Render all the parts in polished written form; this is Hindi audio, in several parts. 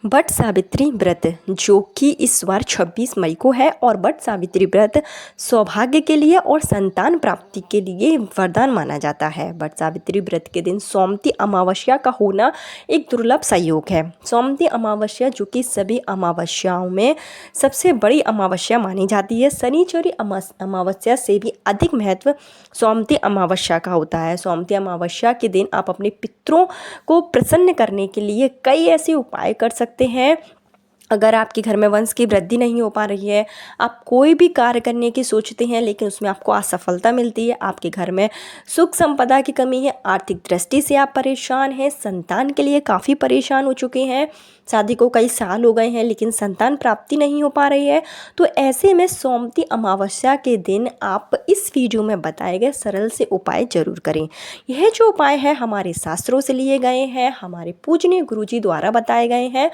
वट सावित्री व्रत जो कि इस बार 26 मई को है और वट सावित्री व्रत सौभाग्य के लिए और संतान प्राप्ति के लिए वरदान माना जाता है। वट सावित्री व्रत के दिन सोमवती अमावस्या का होना एक दुर्लभ संयोग है। सोमवती अमावस्या जो कि सभी अमावस्याओं में सबसे बड़ी अमावस्या मानी जाती है। शनिचरी अमावस्या से भी अधिक महत्व सोमवती अमावस्या का होता है। सोमवती अमावस्या के दिन आप अपने पितरों को प्रसन्न करने के लिए कई ऐसे उपाय कर सकते हैं। अगर आपके घर में वंश की वृद्धि नहीं हो पा रही है, आप कोई भी कार्य करने की सोचते हैं लेकिन उसमें आपको असफलता मिलती है, आपके घर में सुख संपदा की कमी है, आर्थिक दृष्टि से आप परेशान हैं, संतान के लिए काफ़ी परेशान हो चुके हैं, शादी को कई साल हो गए हैं लेकिन संतान प्राप्ति नहीं हो पा रही है, तो ऐसे में सोमवती अमावस्या के दिन आप इस वीडियो में बताए गए सरल से उपाय जरूर करें। यह जो उपाय है हमारे शास्त्रों से लिए गए हैं, हमारे पूजनीय गुरुजी द्वारा बताए गए हैं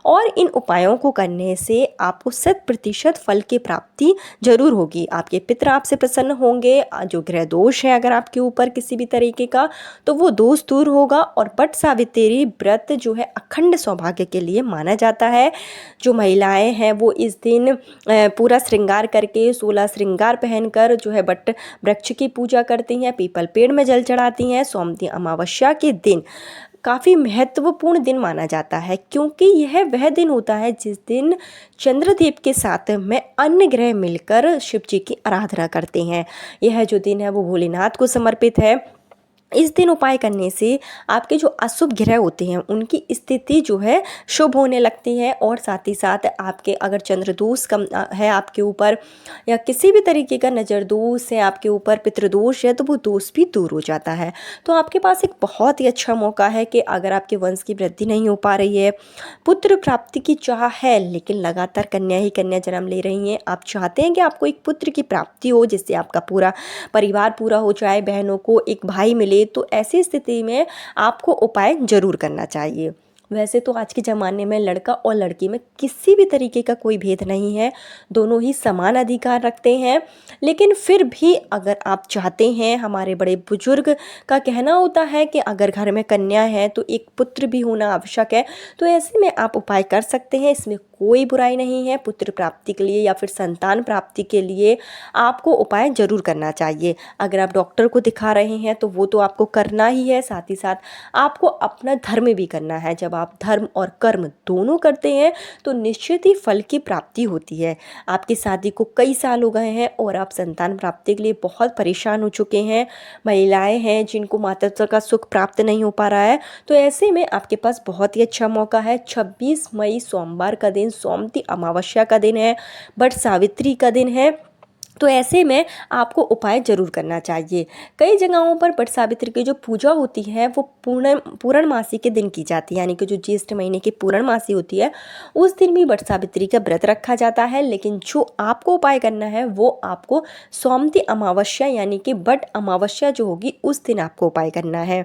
और इन उपायों को करने से आपको 100% फल की प्राप्ति जरूर होगी। आपके पितर आपसे प्रसन्न होंगे। जो ग्रह दोष है अगर आपके ऊपर किसी भी तरीके का, तो वो दोष दूर होगा। और वट सावित्री व्रत जो है अखंड सौभाग्य के लिए माना जाता है। जो महिलाएं हैं वो इस दिन पूरा श्रृंगार करके 16 श्रृंगार पहनकर जो है वट वृक्ष की पूजा करती हैं, पीपल पेड़ में जल चढ़ाती हैं। सोमवती अमावस्या के दिन काफ़ी महत्वपूर्ण दिन माना जाता है क्योंकि यह वह दिन होता है जिस दिन चंद्रदेव के साथ में अन्य ग्रह मिलकर शिव जी की आराधना करते हैं। यह जो दिन है वो भोलेनाथ को समर्पित है। इस दिन उपाय करने से आपके जो अशुभ ग्रह होते हैं उनकी स्थिति जो है शुभ होने लगती है और साथ ही साथ आपके अगर चंद्र दोष कम है आपके ऊपर या किसी भी तरीके का नज़र दोष है आपके ऊपर, पितृदोष है, तो वो दोष भी दूर हो जाता है। तो आपके पास एक बहुत ही अच्छा मौका है कि अगर आपके वंश की वृद्धि नहीं हो पा रही है, पुत्र प्राप्ति की चाह है लेकिन लगातार कन्या ही कन्या जन्म ले रही हैं, आप चाहते हैं कि आपको एक पुत्र की प्राप्ति हो जिससे आपका पूरा परिवार पूरा हो जाए, बहनों को एक भाई मिले, तो ऐसी स्थिति में आपको उपाय जरूर करना चाहिए। वैसे तो आज के ज़माने में लड़का और लड़की में किसी भी तरीके का कोई भेद नहीं है, दोनों ही समान अधिकार रखते हैं। लेकिन फिर भी अगर आप चाहते हैं, हमारे बड़े बुजुर्ग का कहना होता है कि अगर घर में कन्या है तो एक पुत्र भी होना आवश्यक है, तो ऐसे में आप उपाय कर सकते हैं। इसमें कोई बुराई नहीं है। पुत्र प्राप्ति के लिए या फिर संतान प्राप्ति के लिए आपको उपाय जरूर करना चाहिए। अगर आप डॉक्टर को दिखा रहे हैं तो वो तो आपको करना ही है, साथ ही साथ आपको अपना धर्म भी करना है। जब आप धर्म और कर्म दोनों करते हैं तो निश्चित ही फल की प्राप्ति होती है। आपकी शादी को कई साल हो गए हैं और आप संतान प्राप्ति के लिए बहुत परेशान हो चुके हैं, महिलाएं हैं जिनको मातृत्व का सुख प्राप्त नहीं हो पा रहा है, तो ऐसे में आपके पास बहुत ही अच्छा मौका है। 26 मई सोमवार का दिन सोमवती अमावस्या का दिन है, वट सावित्री का दिन है, तो ऐसे में आपको उपाय जरूर करना चाहिए। कई जगहों पर वट सावित्री की जो पूजा होती है वो पूर्णमासी के दिन की जाती है, यानी कि जो ज्येष्ठ महीने की पूर्णमासी होती है उस दिन भी वट सावित्री का व्रत रखा जाता है। लेकिन जो आपको उपाय करना है वो आपको सोमवती अमावस्या यानी कि वट अमावस्या जो होगी उस दिन आपको उपाय करना है।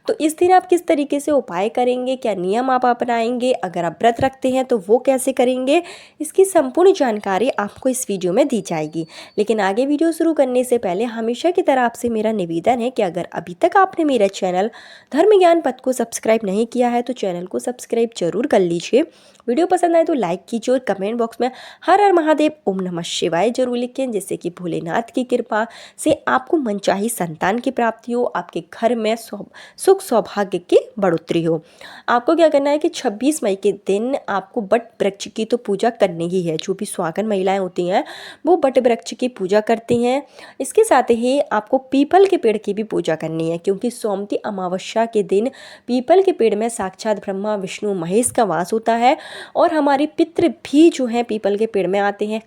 तो इस दिन आप किस तरीके से उपाय करेंगे, क्या नियम आप अपनाएंगे, अगर आप व्रत रखते हैं तो वो कैसे करेंगे, इसकी संपूर्ण जानकारी आपको इस वीडियो में दी जाएगी। लेकिन आगे वीडियो शुरू करने से पहले हमेशा की तरह आपसे मेरा निवेदन है कि अगर अभी तक आपने मेरा चैनल धर्म ज्ञान पथ को सब्सक्राइब नहीं किया है तो चैनल को सब्सक्राइब जरूर कर लीजिए। वीडियो पसंद आए तो लाइक कीजिए और कमेंट बॉक्स में हर हर महादेव ओम नमः शिवाय जरूर लिखें, जिससे कि भोलेनाथ की कृपा से आपको मनचाही संतान की प्राप्ति हो, आपके घर में सुख सौभाग्य की बढ़ोतरी हो। आपको क्या करना है कि 26 मई के दिन आपको वट वृक्ष की तो पूजा करनी ही है। जो भी सुहागन महिलाएं होती हैं वो वट वृक्ष की पूजा करती हैं। इसके साथ ही आपको पीपल के पेड़ की भी पूजा करनी है क्योंकि सोमवती अमावस्या के दिन पीपल के पेड़ में साक्षात ब्रह्मा विष्णु महेश का वास होता है और हमारे पितृ भी जो हैं पीपल के पेड़ में आते हैं,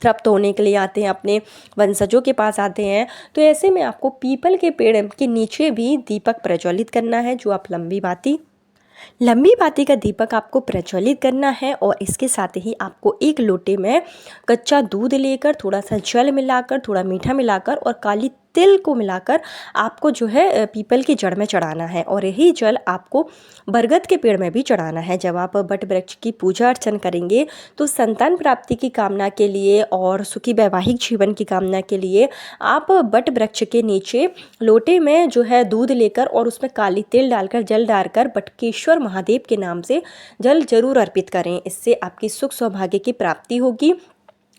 तृप्त होने के लिए आते हैं, अपने वंशजों के पास आते हैं। तो ऐसे में आपको पीपल के पेड़ के नीचे भी दीपक प्रज्वलित करना है, जो आप लंबी बाती का दीपक आपको प्रज्वलित करना है। और इसके साथ ही आपको एक लोटे में कच्चा दूध लेकर थोड़ा सा जल मिलाकर, थोड़ा मीठा मिलाकर और काली तिल को मिलाकर आपको जो है पीपल की जड़ में चढ़ाना है और यही जल आपको बरगद के पेड़ में भी चढ़ाना है। जब आप बट वृक्ष की पूजा अर्चन करेंगे तो संतान प्राप्ति की कामना के लिए और सुखी वैवाहिक जीवन की कामना के लिए आप बट वृक्ष के नीचे लोटे में जो है दूध लेकर और उसमें काली तिल डालकर जल डालकर बटकेश्वर महादेव के नाम से जल जरूर अर्पित करें। इससे आपकी सुख सौभाग्य की प्राप्ति होगी।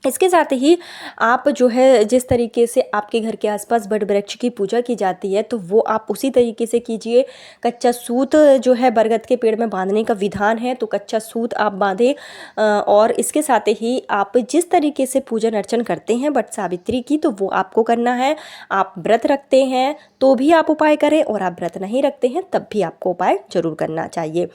इसके साथ ही आप जो है जिस तरीके से आपके घर के आसपास बट वृक्ष की पूजा की जाती है तो वो आप उसी तरीके से कीजिए। कच्चा सूत जो है बरगद के पेड़ में बांधने का विधान है तो कच्चा सूत आप बांधें। और इसके साथ ही आप जिस तरीके से पूजन अर्चन करते हैं बट सावित्री की तो वो आपको करना है। आप व्रत रखते हैं तो भी आप उपाय करें और आप व्रत नहीं रखते हैं तब भी आपको उपाय जरूर करना चाहिए।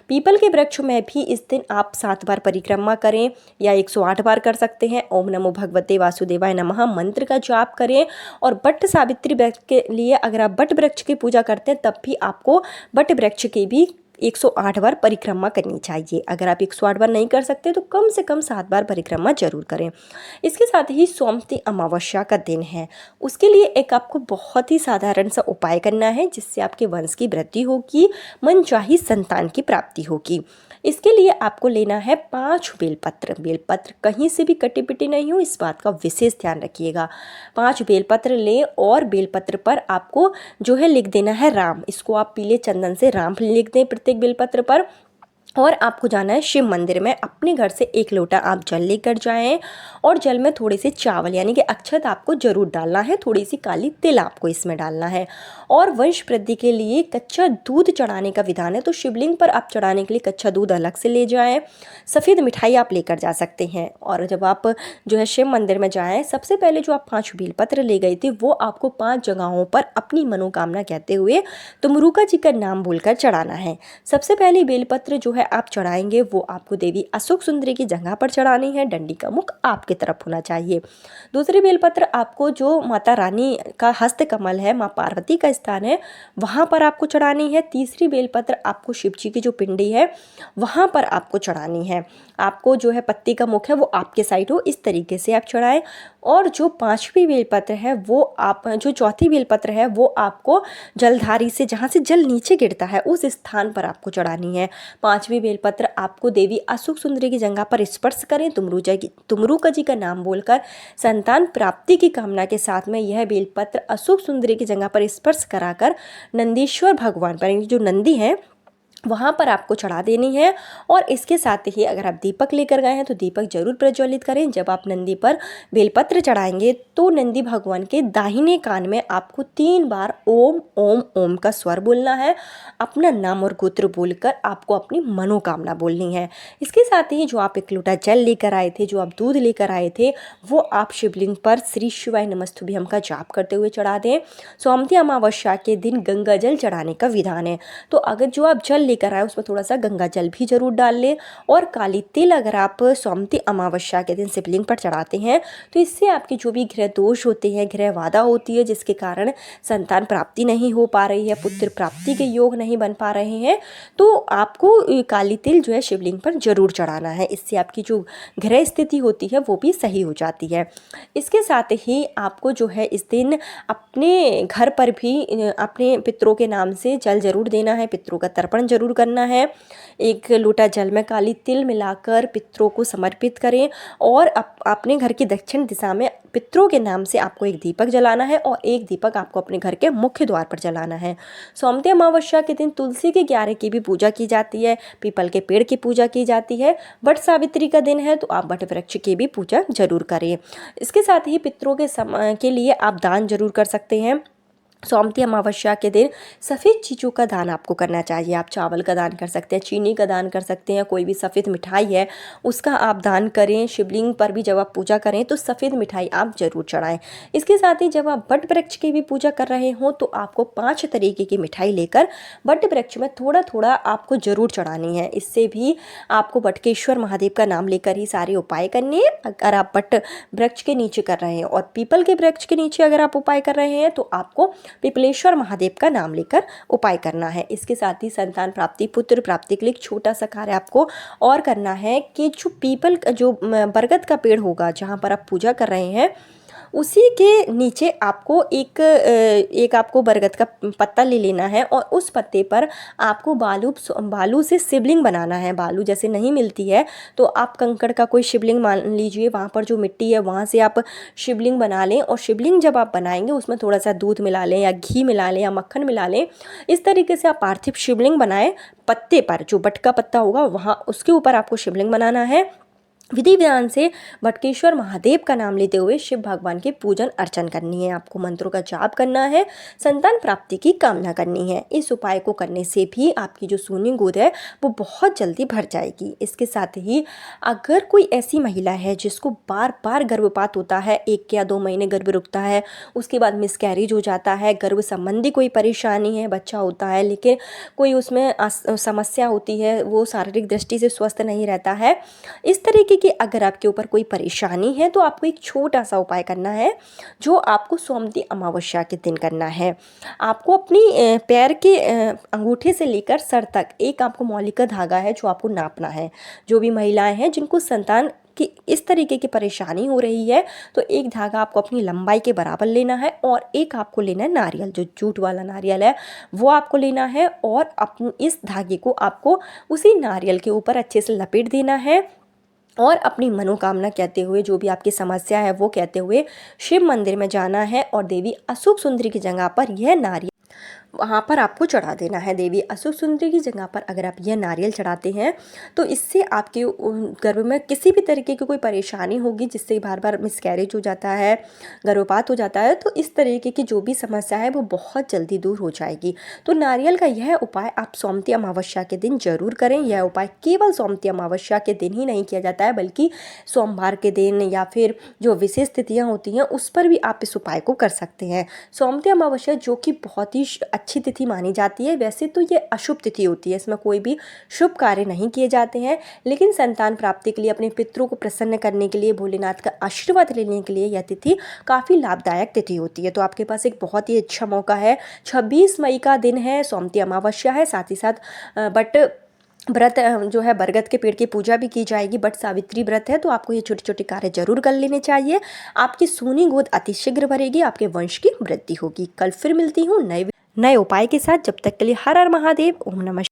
पीपल के वृक्ष में भी इस दिन आप 7 बार परिक्रमा करें या 108 बार कर सकते हैं। ओम नमो भगवते वासुदेवाय नमः मंत्र का जाप करें। और बट सावित्री व्रत के लिए अगर आप बट वृक्ष की पूजा करते हैं तब भी आपको बट वृक्ष की भी 108 बार परिक्रमा करनी चाहिए। अगर आप 108 बार नहीं कर सकते तो कम से कम 7 बार परिक्रमा जरूर करें। इसके साथ ही सोमती अमावस्या का दिन है, उसके लिए एक आपको बहुत ही साधारण सा उपाय करना है जिससे आपके वंश की वृद्धि होगी, मनचाही संतान की प्राप्ति होगी। इसके लिए आपको लेना है 5 बेलपत्र। बेलपत्र कहीं से भी कटी पिटी नहीं हो, इस बात का विशेष ध्यान रखिएगा। 5 बेलपत्र लें और बेलपत्र पर आपको जो है लिख देना है राम। इसको आप पीले चंदन से राम लिख दें प्रत्येक बेलपत्र पर। और आपको जाना है शिव मंदिर में। अपने घर से 1 लोटा आप जल लेकर जाएं और जल में थोड़े से चावल यानी कि अक्षत आपको जरूर डालना है, थोड़ी सी काली तिल आपको इसमें डालना है। और वंश वृद्धि के लिए कच्चा दूध चढ़ाने का विधान है तो शिवलिंग पर आप चढ़ाने के लिए कच्चा दूध अलग से ले जाएं। सफ़ेद मिठाई आप लेकर जा सकते हैं। और जब आप जो है शिव मंदिर में जाएं सबसे पहले जो आप 5 बेलपत्र ले गए थे वो आपको 5 जगहों पर अपनी मनोकामना कहते हुए तुमरुका जी का नाम बोलकर चढ़ाना है। सबसे पहली बेलपत्र जो है आप चढ़ाएंगे वो आपको देवी अशोक सुंदरी की जगह पर चढ़ानी है। डंडी का मुख आपकी तरफ होना चाहिए। दूसरी बेलपत्र आपको जो माता रानी का हस्त कमल है, माँ पार्वती का स्थान है, वहाँ पर आपको चढ़ानी है। तीसरी बेलपत्र आपको शिव जी की जो पिंडी है वहाँ पर आपको चढ़ानी है। आपको जो है पत्ती का मुख है वो आपके साइड हो, इस तरीके से आप चढ़ाएं। और जो 5वीं बेलपत्र है वो आप जो चौथी बेलपत्र है वो आपको जलधारी से जहाँ से जल नीचे गिरता है उस स्थान पर आपको चढ़ानी है। 5वीं बेलपत्र आपको देवी अशोक सुंदरी की जगह पर स्पर्श करें। तुमरुका जी का नाम बोलकर संतान प्राप्ति की कामना के साथ में यह बेलपत्र अशोक सुंदरी की जगह पर स्पर्श कराकर नंदीश्वर भगवान पर जो नंदी है वहाँ पर आपको चढ़ा देनी है। और इसके साथ ही अगर आप दीपक लेकर गए हैं तो दीपक जरूर प्रज्वलित करें। जब आप नंदी पर बेलपत्र चढ़ाएंगे तो नंदी भगवान के दाहिने कान में आपको 3 बार ओम ओम ओम का स्वर बोलना है। अपना नाम और गोत्र बोलकर आपको अपनी मनोकामना बोलनी है। इसके साथ ही जो आप 1 लोटा जल लेकर आए थे, जो आप दूध लेकर आए थे, वो आप शिवलिंग पर श्री शिवाय नमस्तुभ्यम का जाप करते हुए चढ़ा दें। सोमती अमावस्या के दिन गंगा जल चढ़ाने का विधान है तो अगर जो आप जल लेकर आए उसमें थोड़ा सा गंगा जल भी जरूर डाल लें। और काली तिल अगर आप सोमती अमावस्या के दिन शिवलिंग पर चढ़ाते हैं तो इससे आपके जो भी गृह दोष होते हैं, गृह बाधा होती है जिसके कारण संतान प्राप्ति नहीं हो पा रही है, पुत्र प्राप्ति के योग नहीं बन पा रहे हैं, तो आपको काली तिल जो है शिवलिंग पर जरूर चढ़ाना है। इससे आपकी जो गृह स्थिति होती है वो भी सही हो जाती है। इसके साथ ही आपको जो है इस दिन अपने घर पर भी अपने पितरों के नाम से जल जरूर देना है, पितरों का तर्पण जरूर करना है। 1 लोटा जल में काली तिल मिलाकर पितरों को समर्पित करें और अपने घर की दक्षिण दिशा में पितरों के नाम से आपको 1 दीपक जलाना है और 1 दीपक आपको अपने घर के मुख्य द्वार पर जलाना है। सोमती अमावस्या के दिन तुलसी के 11 की भी पूजा की जाती है, पीपल के पेड़ की पूजा की जाती है। बट सावित्री का दिन है तो आप बट वृक्ष की भी पूजा जरूर करें। इसके साथ ही पितरों के लिए आप दान जरूर कर सकते हैं। सोमती अमावस्या के दिन सफ़ेद चीज़ों का दान आपको करना चाहिए। आप चावल का दान कर सकते हैं, चीनी का दान कर सकते हैं, कोई भी सफ़ेद मिठाई है उसका आप दान करें। शिवलिंग पर भी जब आप पूजा करें तो सफ़ेद मिठाई आप ज़रूर चढ़ाएं। इसके साथ ही जब आप बट वृक्ष की भी पूजा कर रहे हो तो आपको 5 तरीके की मिठाई लेकर बट वृक्ष में थोड़ा थोड़ा आपको ज़रूर चढ़ानी है। इससे भी आपको बटकेश्वर महादेव का नाम लेकर ही सारे उपाय करने हैं। अगर आप बट वृक्ष के नीचे कर रहे हैं और पीपल के वृक्ष के नीचे अगर आप उपाय कर रहे हैं तो आपको पिपलेश्वर महादेव का नाम लेकर उपाय करना है। इसके साथ ही संतान प्राप्ति, पुत्र प्राप्ति के लिए एक छोटा सा कार्य आपको और करना है कि जो बरगद का पेड़ होगा जहाँ पर आप पूजा कर रहे हैं उसी के नीचे आपको एक आपको बरगद का पत्ता ले लेना है और उस पत्ते पर आपको बालू से शिवलिंग बनाना है। बालू जैसे नहीं मिलती है तो आप कंकड़ का कोई शिवलिंग मान लीजिए, वहाँ पर जो मिट्टी है वहाँ से आप शिवलिंग बना लें। और शिवलिंग जब आप बनाएंगे उसमें थोड़ा सा दूध मिला लें या घी मिला लें या मक्खन मिला लें। इस तरीके से आप पार्थिव शिवलिंग बनाएं। पत्ते पर जो बट का पत्ता होगा वहाँ उसके ऊपर आपको शिवलिंग बनाना है। विधि विधान से बटकेश्वर महादेव का नाम लेते हुए शिव भगवान के पूजन अर्चन करनी है। आपको मंत्रों का जाप करना है, संतान प्राप्ति की कामना करनी है। इस उपाय को करने से भी आपकी जो सूनी गोद है वो बहुत जल्दी भर जाएगी। इसके साथ ही अगर कोई ऐसी महिला है जिसको बार बार गर्भपात होता है, 1 या 2 महीने गर्भ रुकता है, उसके बाद मिसकैरेज हो जाता है, गर्भ संबंधी कोई परेशानी है, बच्चा होता है लेकिन कोई उसमें समस्या होती है, वो शारीरिक दृष्टि से स्वस्थ नहीं रहता है, इस तरीके कि अगर आपके ऊपर कोई परेशानी है तो आपको एक छोटा सा उपाय करना है जो आपको सोमवती अमावस्या के दिन करना है। आपको अपनी पैर के अंगूठे से लेकर सर तक एक आपको मौलिक का धागा है जो आपको नापना है। जो भी महिलाएं हैं जिनको संतान कि इस तरीके की परेशानी हो रही है तो एक धागा आपको अपनी लंबाई के बराबर लेना है और एक आपको लेना है नारियल, जो जूट वाला नारियल है वो आपको लेना है और इस धागे को आपको उसी नारियल के ऊपर अच्छे से लपेट देना है और अपनी मनोकामना कहते हुए, जो भी आपकी समस्या है वो कहते हुए शिव मंदिर में जाना है और देवी अशोक सुंदरी की जगह पर यह नारियल वहाँ पर आपको चढ़ा देना है। देवी अशोक सुंदरी की जगह पर अगर आप यह नारियल चढ़ाते हैं तो इससे आपके गर्भ में किसी भी तरीके की कोई परेशानी होगी जिससे बार बार मिसकैरेज हो जाता है, गर्भपात हो जाता है, तो इस तरीके की जो भी समस्या है वो बहुत जल्दी दूर हो जाएगी। तो नारियल का यह उपाय आप सोमवती अमावस्या के दिन जरूर करें। यह उपाय केवल सोमवती अमावस्या के दिन ही नहीं किया जाता है बल्कि सोमवार के दिन या फिर जो विशेष तिथियाँ होती हैं उस पर भी आप इस उपाय को कर सकते हैं। सोमवती अमावस्या जो कि बहुत ही अच्छी तिथि मानी जाती है, वैसे तो ये अशुभ तिथि होती है, इसमें कोई भी शुभ कार्य नहीं किए जाते हैं, लेकिन संतान प्राप्ति के लिए, अपने पितरों को प्रसन्न करने के लिए, भोलेनाथ का आशीर्वाद लेने के लिए यह तिथि काफ़ी लाभदायक तिथि होती है। तो आपके पास एक बहुत ही अच्छा मौका है। 26 मई का दिन है, सोमवती अमावस्या है, साथ ही साथ बट व्रत जो है बरगद के पेड़ की पूजा भी की जाएगी, बट सावित्री व्रत है, तो आपको ये छोटे छोटे कार्य जरूर कर लेने चाहिए। आपकी सूनी गोद अतिशीघ्र भरेगी, आपके वंश की वृद्धि होगी। कल फिर मिलती हूँ नए उपाय के साथ। जब तक के लिए हर हर महादेव, ओम नमः।